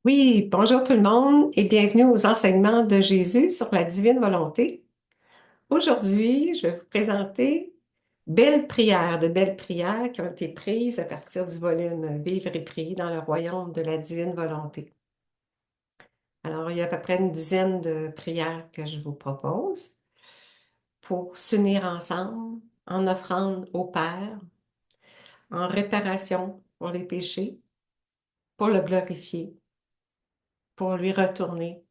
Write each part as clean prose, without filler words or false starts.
Oui, bonjour tout le monde et bienvenue aux enseignements de Jésus sur la divine volonté. Aujourd'hui, je vais vous présenter de belles prières qui ont été prises à partir du volume Vivre et prier dans le royaume de la divine volonté. Alors, il y a à peu près une dizaine de prières que je vous propose pour s'unir ensemble en offrande au Père, en réparation pour les péchés, pour le glorifier, pour lui retourner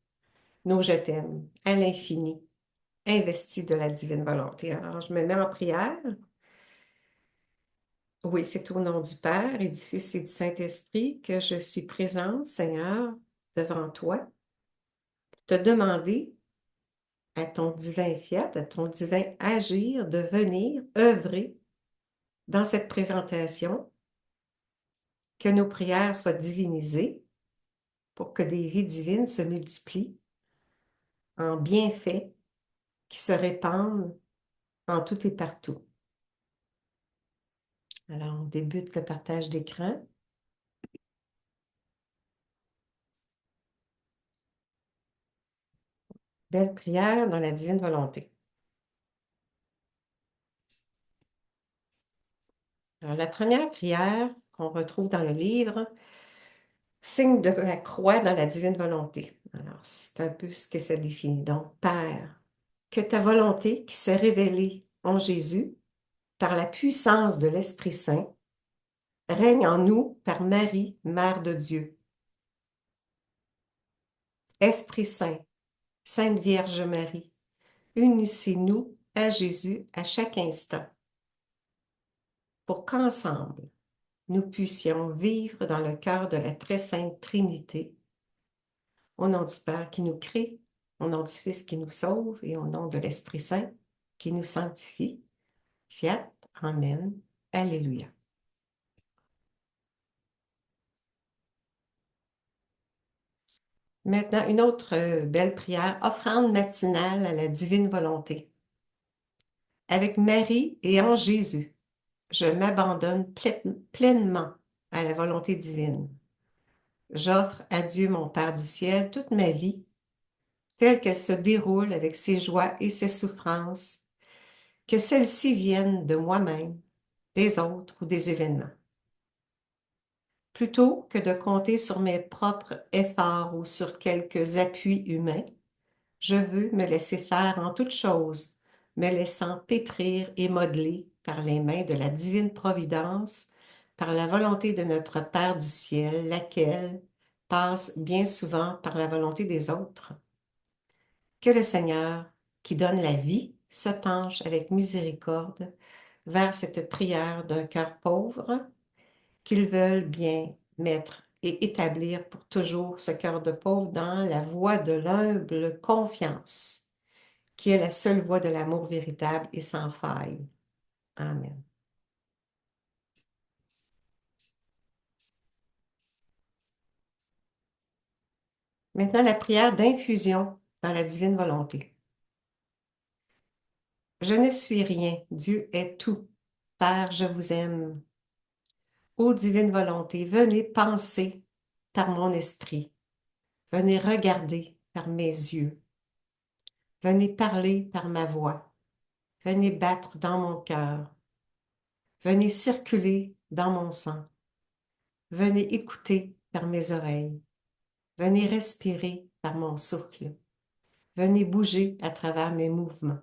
nos je t'aime à l'infini investi de la divine volonté. Alors, je me mets en prière. Oui, c'est au nom du Père et du Fils et du Saint-Esprit que je suis présente, Seigneur, devant toi, pour te demander à ton divin fiat, à ton divin agir, de venir œuvrer dans cette présentation, que nos prières soient divinisées pour que des vies divines se multiplient en bienfaits qui se répandent en tout et partout. Alors, on débute le partage d'écran. Belle prière dans la divine volonté. Alors, la première prière qu'on retrouve dans le livre, signe de la croix dans la divine volonté. Alors, c'est un peu ce que ça définit. Donc, Père, que ta volonté qui s'est révélée en Jésus par la puissance de l'Esprit Saint règne en nous par Marie, Mère de Dieu. Esprit Saint, Sainte Vierge Marie, unissez-nous à Jésus à chaque instant pour qu'ensemble, nous puissions vivre dans le cœur de la très sainte Trinité, au nom du Père qui nous crée, au nom du Fils qui nous sauve et au nom de l'Esprit Saint qui nous sanctifie. Fiat, Amen, Alléluia. Maintenant, une autre belle prière, offrande matinale à la divine volonté. Avec Marie et en Jésus, je m'abandonne pleinement à la volonté divine. J'offre à Dieu mon Père du ciel toute ma vie, telle qu'elle se déroule avec ses joies et ses souffrances, que celles-ci viennent de moi-même, des autres ou des événements. Plutôt que de compter sur mes propres efforts ou sur quelques appuis humains, je veux me laisser faire en toutes choses, me laissant pétrir et modeler par les mains de la divine providence, par la volonté de notre Père du ciel, laquelle passe bien souvent par la volonté des autres. Que le Seigneur, qui donne la vie, se penche avec miséricorde vers cette prière d'un cœur pauvre, qu'ils veulent bien mettre et établir pour toujours ce cœur de pauvre dans la voie de l'humble confiance, qui est la seule voie de l'amour véritable et sans faille. Amen. Maintenant, la prière d'infusion dans la divine volonté. Je ne suis rien, Dieu est tout. Père, je vous aime. Ô divine volonté, venez penser par mon esprit. Venez regarder par mes yeux. Venez parler par ma voix. Venez battre dans mon cœur. Venez circuler dans mon sang. Venez écouter par mes oreilles. Venez respirer par mon souffle. Venez bouger à travers mes mouvements.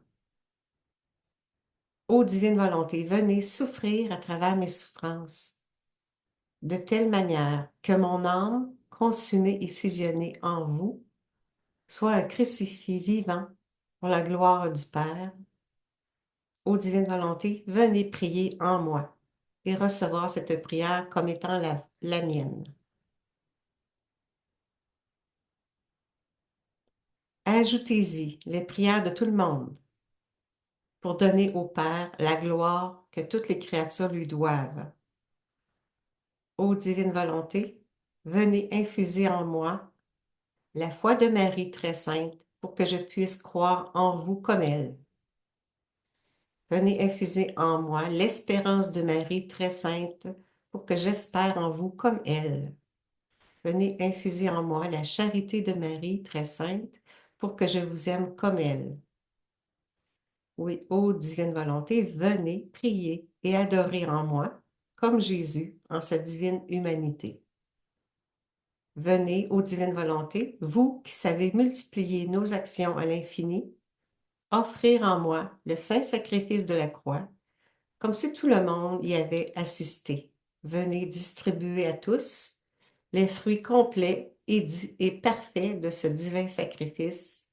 Ô divine volonté, venez souffrir à travers mes souffrances, de telle manière que mon âme, consumée et fusionnée en vous, soit un crucifix vivant pour la gloire du Père. Ô divine volonté, venez prier en moi et recevoir cette prière comme étant la mienne. Ajoutez-y les prières de tout le monde pour donner au Père la gloire que toutes les créatures lui doivent. Ô divine volonté, venez infuser en moi la foi de Marie très sainte pour que je puisse croire en vous comme elle. Venez infuser en moi l'espérance de Marie très sainte pour que j'espère en vous comme elle. venez infuser en moi la charité de Marie très sainte pour que je vous aime comme elle. Oui, ô divine volonté, venez prier et adorer en moi, comme Jésus, en sa divine humanité. Venez, ô divine volonté, vous qui savez multiplier nos actions à l'infini, offrir en moi le saint sacrifice de la croix, comme si tout le monde y avait assisté. Venez distribuer à tous les fruits complets et parfaits de ce divin sacrifice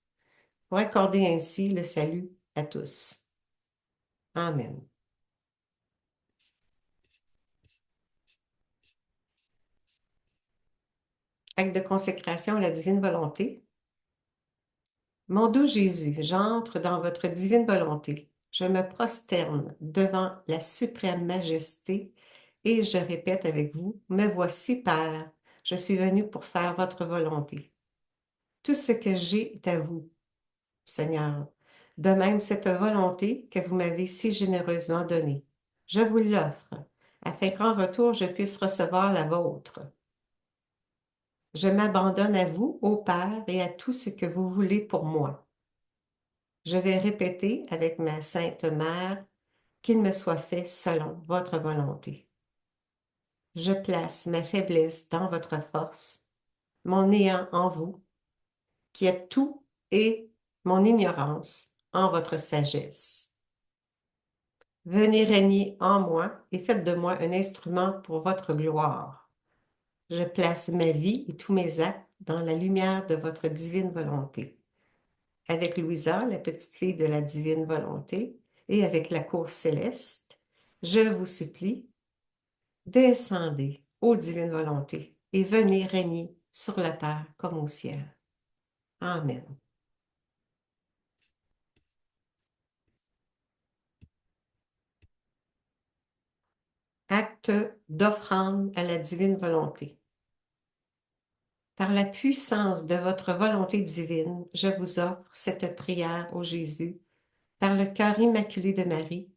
pour accorder ainsi le salut à tous. Amen. Acte de consécration à la divine volonté. Mon doux Jésus, j'entre dans votre divine volonté. Je me prosterne devant la suprême majesté et je répète avec vous, me voici, Père, je suis venu pour faire votre volonté. Tout ce que j'ai est à vous, Seigneur. De même, cette volonté que vous m'avez si généreusement donnée. Je vous l'offre, afin qu'en retour, je puisse recevoir la vôtre. Je m'abandonne à vous, ô Père, et à tout ce que vous voulez pour moi. Je vais répéter avec ma Sainte Mère qu'il me soit fait selon votre volonté. Je place ma faiblesse dans votre force, mon néant en vous, qui êtes tout, et mon ignorance en votre sagesse. Venez régner en moi et faites de moi un instrument pour votre gloire. Je place ma vie et tous mes actes dans la lumière de votre divine volonté. Avec Louisa, la petite fille de la divine volonté, et avec la cour céleste, je vous supplie, descendez, ô divine volonté, et venez régner sur la terre comme au ciel. Amen. Acte d'offrande à la divine volonté. Par la puissance de votre volonté divine, je vous offre cette prière, ô Jésus, par le cœur immaculé de Marie.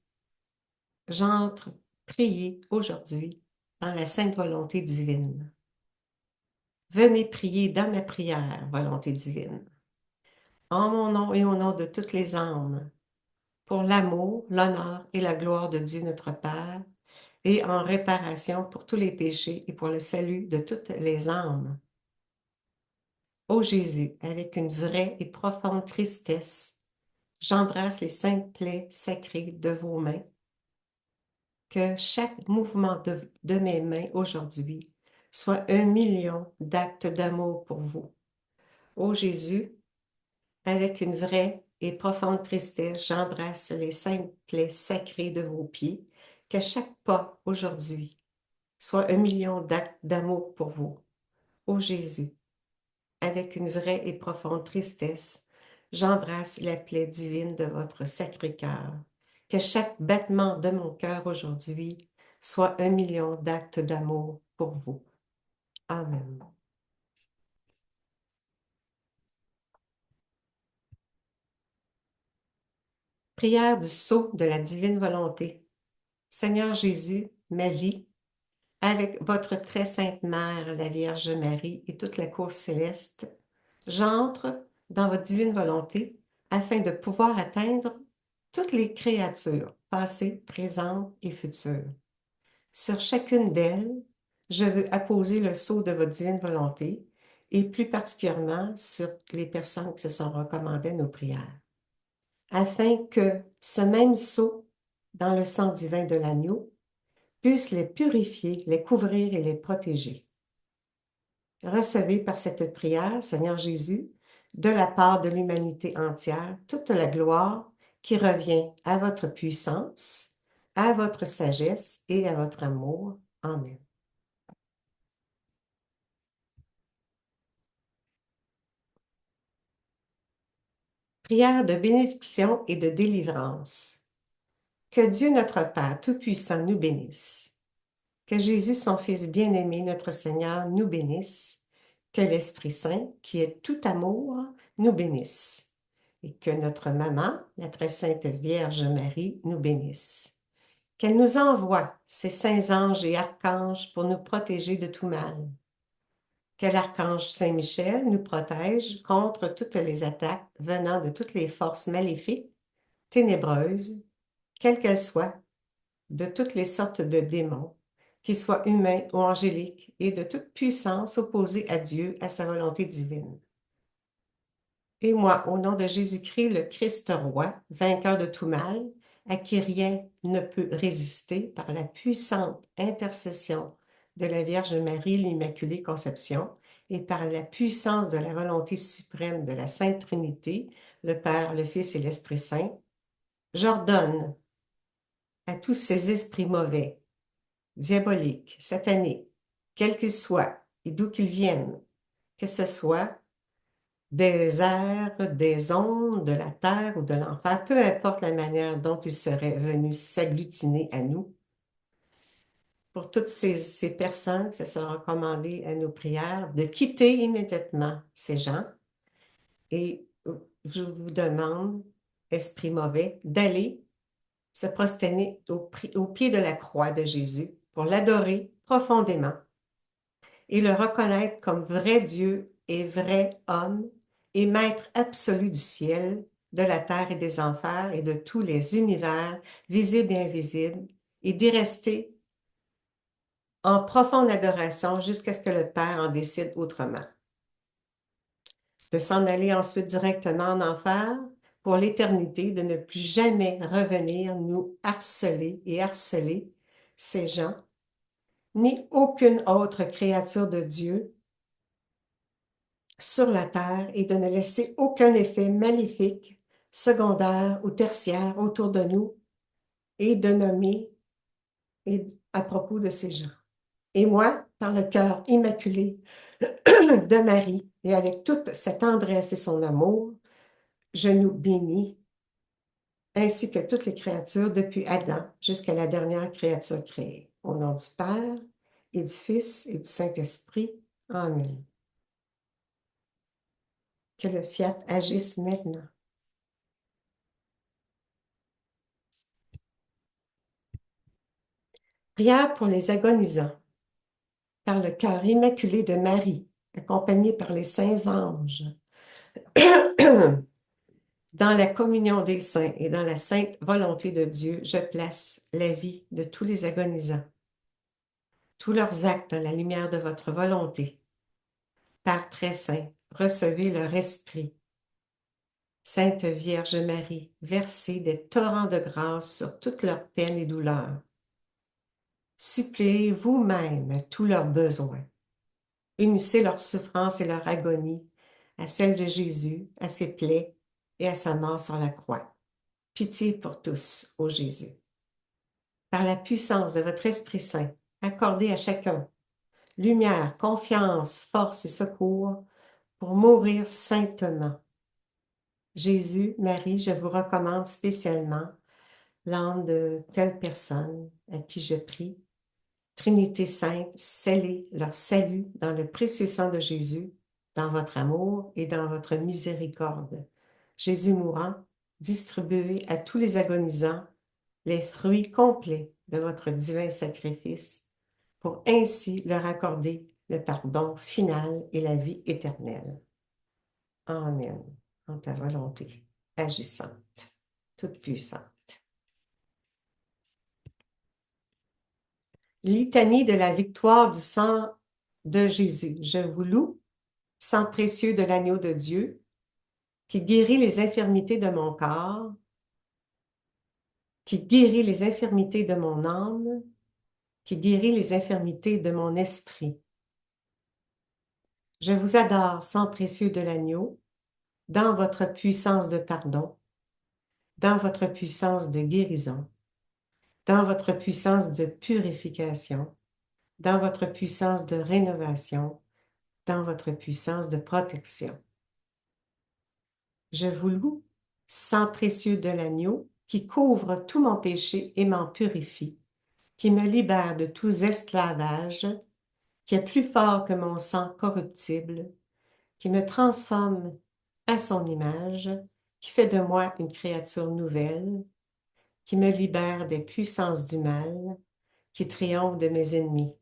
J'entre prier aujourd'hui dans la sainte volonté divine. Venez prier dans ma prière, volonté divine, en mon nom et au nom de toutes les âmes, pour l'amour, l'honneur et la gloire de Dieu notre Père, et en réparation pour tous les péchés et pour le salut de toutes les âmes. Ô Jésus, avec une vraie et profonde tristesse, j'embrasse les saintes plaies sacrées de vos mains, que chaque mouvement de mes mains aujourd'hui soit 1 million d'actes d'amour pour vous. Ô Jésus, avec une vraie et profonde tristesse, j'embrasse les saintes plaies sacrées de vos pieds, que chaque pas aujourd'hui soit 1 million d'actes d'amour pour vous. Ô Jésus, avec une vraie et profonde tristesse, j'embrasse la plaie divine de votre sacré cœur. Que chaque battement de mon cœur aujourd'hui soit 1 million d'actes d'amour pour vous. Amen. Prière du sceau de la divine volonté. Seigneur Jésus, ma vie, avec votre très sainte Mère, la Vierge Marie et toute la cour céleste, j'entre dans votre divine volonté afin de pouvoir atteindre toutes les créatures, passées, présentes et futures. Sur chacune d'elles, je veux apposer le sceau de votre divine volonté et plus particulièrement sur les personnes qui se sont recommandées nos prières, afin que ce même sceau, dans le sang divin de l'agneau, puisse les purifier, les couvrir et les protéger. Recevez par cette prière, Seigneur Jésus, de la part de l'humanité entière, toute la gloire qui revient à votre puissance, à votre sagesse et à votre amour. Amen. Prière de bénédiction et de délivrance. Que Dieu notre Père Tout-Puissant nous bénisse. Que Jésus, son Fils bien-aimé, notre Seigneur, nous bénisse. Que l'Esprit Saint, qui est tout amour, nous bénisse. Et que notre maman, la très sainte Vierge Marie, nous bénisse. Qu'elle nous envoie ses saints anges et archanges pour nous protéger de tout mal. Que l'archange Saint-Michel nous protège contre toutes les attaques venant de toutes les forces maléfiques, ténébreuses, quelles qu'elles soient, de toutes les sortes de démons, qu'ils soient humains ou angéliques, et de toute puissance opposée à Dieu, à sa volonté divine. Et moi, au nom de Jésus-Christ, le Christ roi, vainqueur de tout mal, à qui rien ne peut résister, par la puissante intercession de la Vierge Marie, l'Immaculée Conception, et par la puissance de la volonté suprême de la Sainte Trinité, le Père, le Fils et l'Esprit Saint, j'ordonne à tous ces esprits mauvais, diaboliques, sataniques, quels qu'ils soient et d'où qu'ils viennent, que ce soit des airs, des ondes, de la terre ou de l'enfer, peu importe la manière dont ils seraient venus s'agglutiner à nous. Pour toutes ces personnes, ça sera recommandé à nos prières de quitter immédiatement ces gens et je vous demande, esprit mauvais, d'aller se prosterner au pied de la croix de Jésus pour l'adorer profondément et le reconnaître comme vrai Dieu et vrai homme et maître absolu du ciel, de la terre et des enfers et de tous les univers, visibles et invisibles, et d'y rester en profonde adoration jusqu'à ce que le Père en décide autrement. De s'en aller ensuite directement en enfer pour l'éternité, de ne plus jamais revenir nous harceler et harceler ces gens, ni aucune autre créature de Dieu sur la terre et de ne laisser aucun effet maléfique, secondaire ou tertiaire autour de nous et de nommer à propos de ces gens. Et moi, par le cœur immaculé de Marie et avec toute sa tendresse et son amour, je nous bénis, ainsi que toutes les créatures depuis Adam jusqu'à la dernière créature créée. Au nom du Père et du Fils et du Saint-Esprit. Amen. Que le fiat agisse maintenant. Prière pour les agonisants. Par le cœur immaculé de Marie, accompagné par les saints anges, dans la communion des saints et dans la sainte volonté de Dieu, je place la vie de tous les agonisants, tous leurs actes dans la lumière de votre volonté. Père très saint, recevez leur esprit. Sainte Vierge Marie, versez des torrents de grâce sur toutes leurs peines et douleurs. Suppléez vous-même tous leurs besoins. Unissez leur souffrance et leur agonie à celle de Jésus, à ses plaies et à sa mort sur la croix. Pitié pour tous, ô Jésus. Par la puissance de votre Esprit Saint, accordez à chacun lumière, confiance, force et secours pour mourir saintement. Jésus, Marie, je vous recommande spécialement l'âme de telle personne à qui je prie. Trinité Sainte, scellez leur salut dans le précieux sang de Jésus, dans votre amour et dans votre miséricorde. Jésus mourant, distribuez à tous les agonisants les fruits complets de votre divin sacrifice, pour ainsi leur accorder le pardon final et la vie éternelle. Amen. En ta volonté, agissante, toute puissante. Litanie de la victoire du sang de Jésus. Je vous loue, sang précieux de l'agneau de Dieu, qui guérit les infirmités de mon corps, qui guérit les infirmités de mon âme, qui guérit les infirmités de mon esprit. Je vous adore, sang précieux de l'agneau, dans votre puissance de pardon, dans votre puissance de guérison, dans votre puissance de purification, dans votre puissance de rénovation, dans votre puissance de protection. Je vous loue, sang précieux de l'agneau, qui couvre tout mon péché et m'en purifie, qui me libère de tout esclavage, qui est plus fort que mon sang corruptible, qui me transforme à son image, qui fait de moi une créature nouvelle, qui me libère des puissances du mal, qui triomphe de mes ennemis.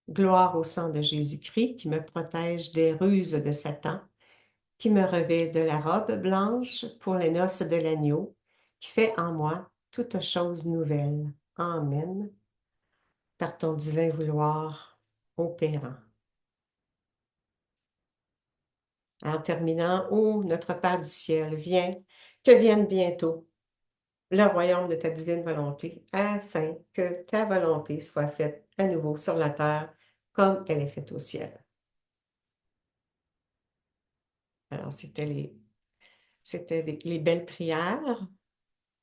Gloire au sang de Jésus-Christ qui me protège des ruses de Satan, qui me revêt de la robe blanche pour les noces de l'agneau, qui fait en moi toute chose nouvelle. Amen. Par ton divin vouloir opérant. En terminant, ô notre Père du ciel, viens, que vienne bientôt le royaume de ta divine volonté, afin que ta volonté soit faite à nouveau sur la terre comme elle est faite au ciel. Alors, c'était les belles prières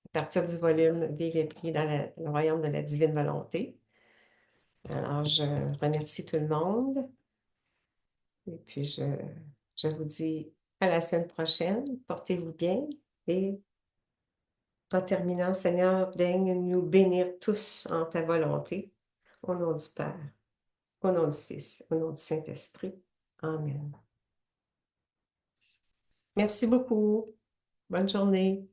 à partir du volume Vivre et prier dans le royaume de la divine volonté. Alors, je remercie tout le monde et puis je vous dis à la semaine prochaine. Portez-vous bien et en terminant, Seigneur, daigne nous bénir tous en ta volonté. Au nom du Père, au nom du Fils, au nom du Saint-Esprit. Amen. Merci beaucoup. Bonne journée.